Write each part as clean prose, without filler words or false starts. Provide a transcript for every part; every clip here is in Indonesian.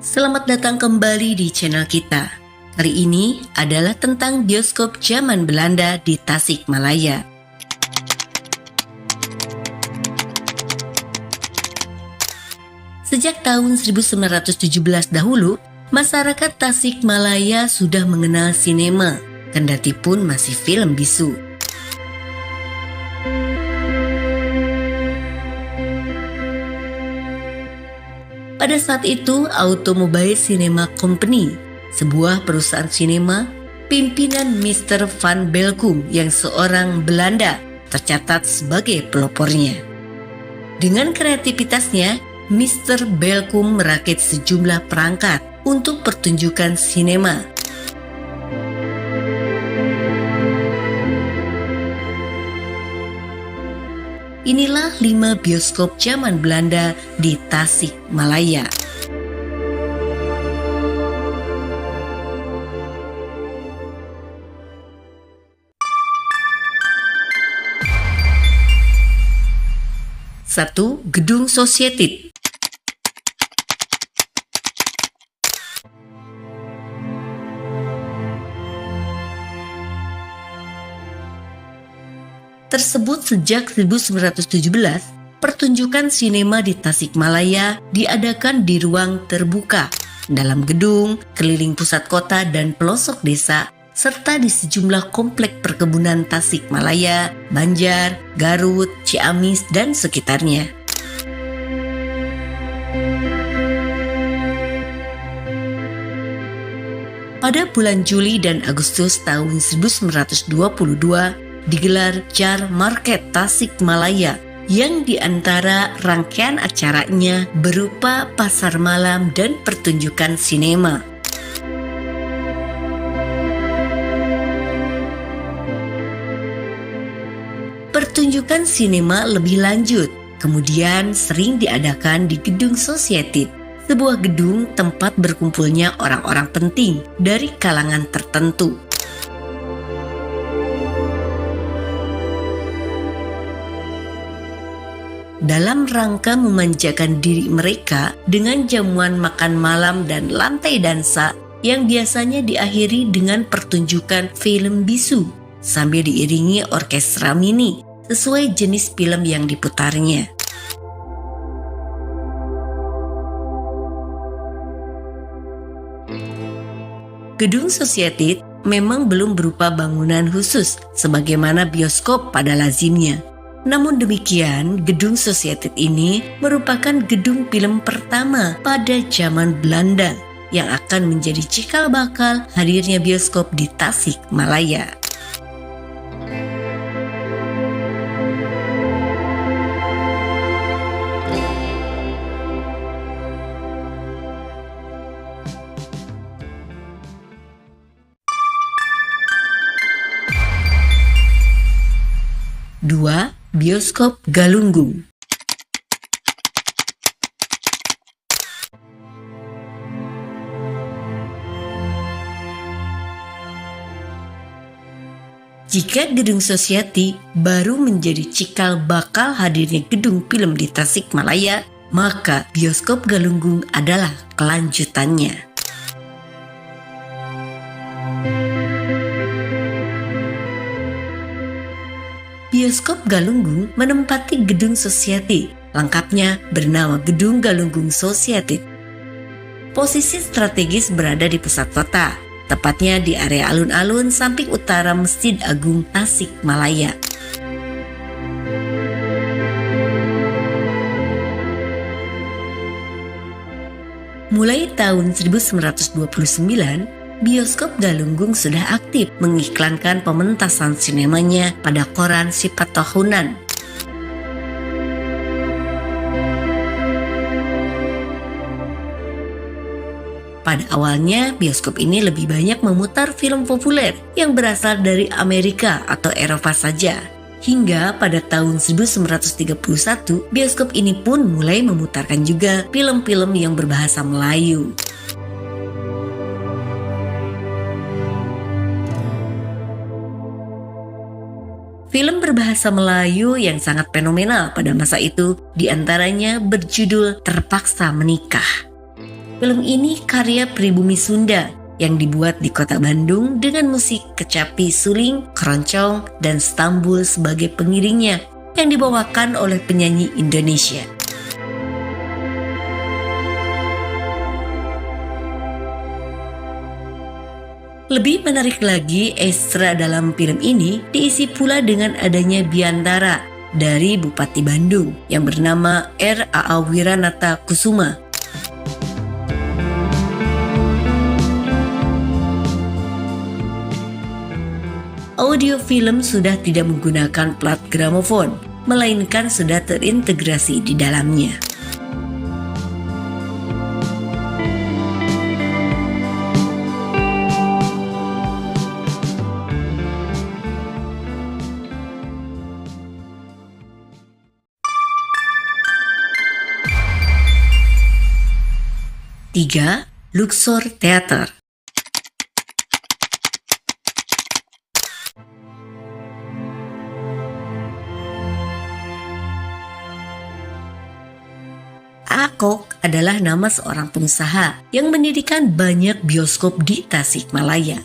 Selamat datang kembali di channel kita. Kali ini adalah tentang bioskop zaman Belanda di Tasikmalaya. Sejak tahun 1917 dahulu, masyarakat Tasikmalaya sudah mengenal sinema, kendati pun masih film bisu. Pada saat itu, Automobile Cinema Company, sebuah perusahaan sinema, pimpinan Mr. Van Belkom yang seorang Belanda tercatat sebagai pelopornya. Dengan kreativitasnya, Mr. Belkom merakit sejumlah perangkat untuk pertunjukan sinema. Inilah 5 bioskop zaman Belanda di Tasikmalaya. Satu, Gedung Society. Tersebut sejak 1917, pertunjukan sinema di Tasikmalaya diadakan di ruang terbuka, dalam gedung, keliling pusat kota dan pelosok desa, serta di sejumlah komplek perkebunan Tasikmalaya, Banjar, Garut, Ciamis, dan sekitarnya. Pada bulan Juli dan Agustus tahun 1922, digelar Jar Market Tasikmalaya yang diantara rangkaian acaranya berupa pasar malam dan pertunjukan sinema. Pertunjukan sinema lebih lanjut kemudian sering diadakan di Gedung Society, sebuah gedung tempat berkumpulnya orang-orang penting dari kalangan tertentu. Dalam rangka memanjakan diri mereka dengan jamuan makan malam dan lantai dansa yang biasanya diakhiri dengan pertunjukan film bisu sambil diiringi orkestra mini sesuai jenis film yang diputarnya. Gedung Society memang belum berupa bangunan khusus sebagaimana bioskop pada lazimnya. Namun demikian, Gedung Society ini merupakan gedung film pertama pada zaman Belanda yang akan menjadi cikal bakal hadirnya bioskop di Tasikmalaya. Dua, Bioskop Galunggung. Jika Gedung Society baru menjadi cikal bakal hadirnya gedung film di Tasikmalaya, maka Bioskop Galunggung adalah kelanjutannya. Bioskop Galunggung menempati Gedung Society, lengkapnya bernama Gedung Galunggung Society. Posisi strategis berada di pusat kota, tepatnya di area alun-alun samping utara Masjid Agung Tasikmalaya. Mulai tahun 1929, Bioskop Galunggung sudah aktif mengiklankan pementasan sinemanya pada koran sifat tahunan. Pada awalnya, bioskop ini lebih banyak memutar film populer yang berasal dari Amerika atau Eropa saja. Hingga pada tahun 1931, bioskop ini pun mulai memutarkan juga film-film yang berbahasa Melayu. Film berbahasa Melayu yang sangat fenomenal pada masa itu diantaranya berjudul Terpaksa Menikah. Film ini karya pribumi Sunda yang dibuat di kota Bandung dengan musik kecapi suling, keroncong, dan stambul sebagai pengiringnya yang dibawakan oleh penyanyi Indonesia. Lebih menarik lagi, ekstra dalam film ini diisi pula dengan adanya Biantara dari Bupati Bandung yang bernama R.A.A. Wiranata Kusuma. Audio film sudah tidak menggunakan plat gramofon, melainkan sudah terintegrasi di dalamnya. Tiga, Luxor Theater. Akok adalah nama seorang pengusaha yang mendirikan banyak bioskop di Tasikmalaya.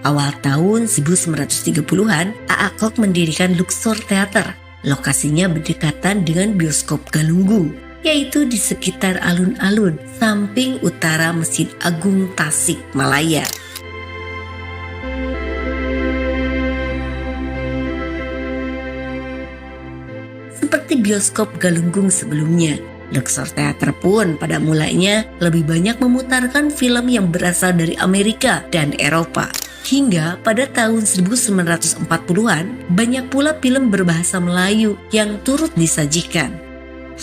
Awal tahun 1930-an, Akok mendirikan Luxor Theater. Lokasinya berdekatan dengan bioskop Galunggung, yaitu di sekitar alun-alun samping utara Masjid Agung Tasikmalaya. Seperti bioskop Galunggung sebelumnya, Luxor Theater pun pada mulanya lebih banyak memutarkan film yang berasal dari Amerika dan Eropa. Hingga pada tahun 1940-an, banyak pula film berbahasa Melayu yang turut disajikan.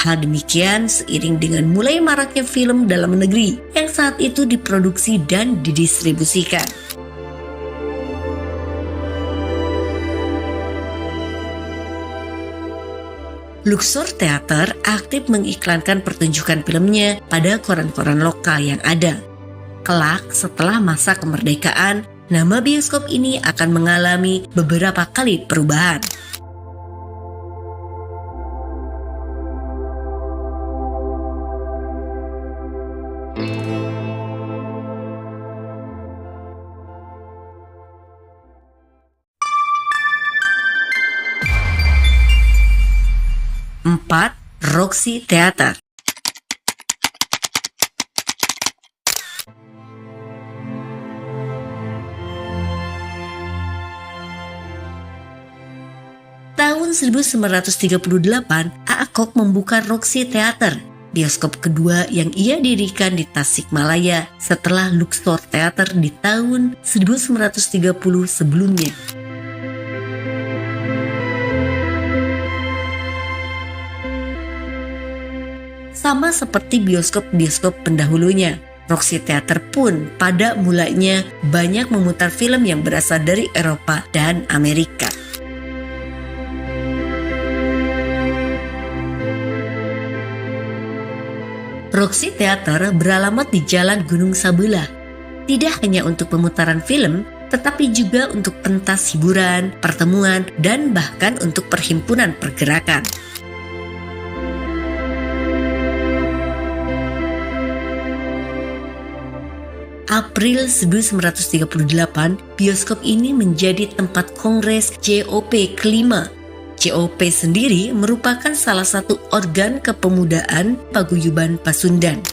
Hal demikian seiring dengan mulai maraknya film dalam negeri yang saat itu diproduksi dan didistribusikan. Luxor Theater aktif mengiklankan pertunjukan filmnya pada koran-koran lokal yang ada. Kelak setelah masa kemerdekaan, nama bioskop ini akan mengalami beberapa kali perubahan. Empat, Roxy Theater. Tahun 1938, Akok membuka Roxy Theater, bioskop kedua yang ia dirikan di Tasikmalaya setelah Luxor Theater di tahun 1930 sebelumnya. Sama seperti bioskop-bioskop pendahulunya, Roxy Theater pun pada mulanya banyak memutar film yang berasal dari Eropa dan Amerika. Roxy Theater beralamat di Jalan Gunung Sabelah. Tidak hanya untuk pemutaran film, tetapi juga untuk pentas hiburan, pertemuan, dan bahkan untuk perhimpunan pergerakan. April 1938, bioskop ini menjadi tempat kongres JOP kelima. JOP sendiri merupakan salah satu organ kepemudaan paguyuban Pasundan.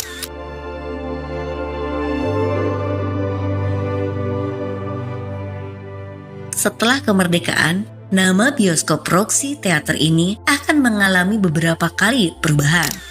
Setelah kemerdekaan, nama bioskop Roxy Theater ini akan mengalami beberapa kali perubahan.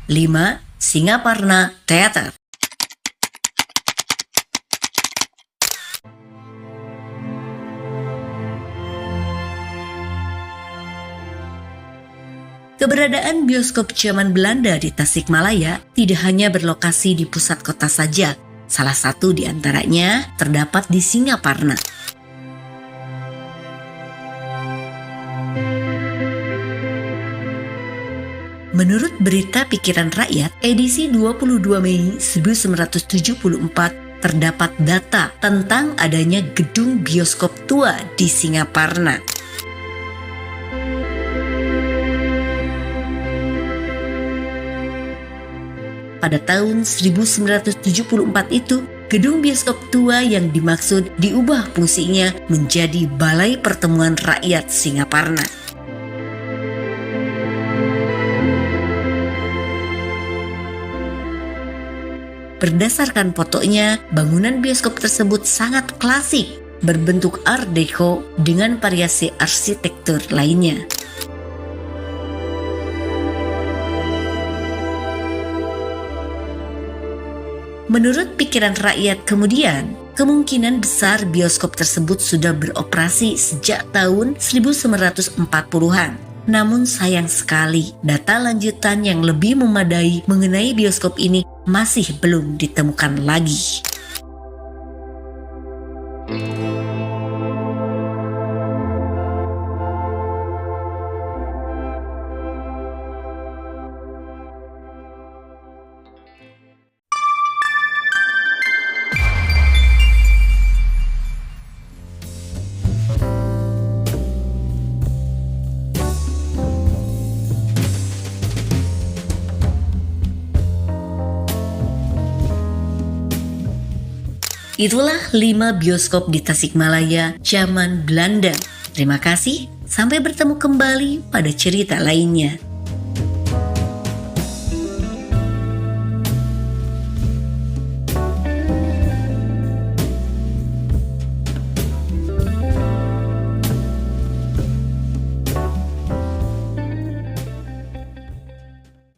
Lima, Singaparna Theater. Keberadaan bioskop zaman Belanda di Tasikmalaya tidak hanya berlokasi di pusat kota saja. Salah satu di antaranya terdapat di Singaparna. Menurut berita Pikiran Rakyat, edisi 22 Mei 1974, terdapat data tentang adanya gedung bioskop tua di Singaparna. Pada tahun 1974 itu, gedung bioskop tua yang dimaksud diubah fungsinya menjadi Balai Pertemuan Rakyat Singaparna. Berdasarkan fotonya, bangunan bioskop tersebut sangat klasik, berbentuk Art Deco dengan variasi arsitektur lainnya. Menurut Pikiran Rakyat kemudian, kemungkinan besar bioskop tersebut sudah beroperasi sejak tahun 1940-an. Namun sayang sekali, data lanjutan yang lebih memadai mengenai bioskop ini masih belum ditemukan lagi. Itulah 5 bioskop di Tasikmalaya zaman Belanda. Terima kasih, sampai bertemu kembali pada cerita lainnya.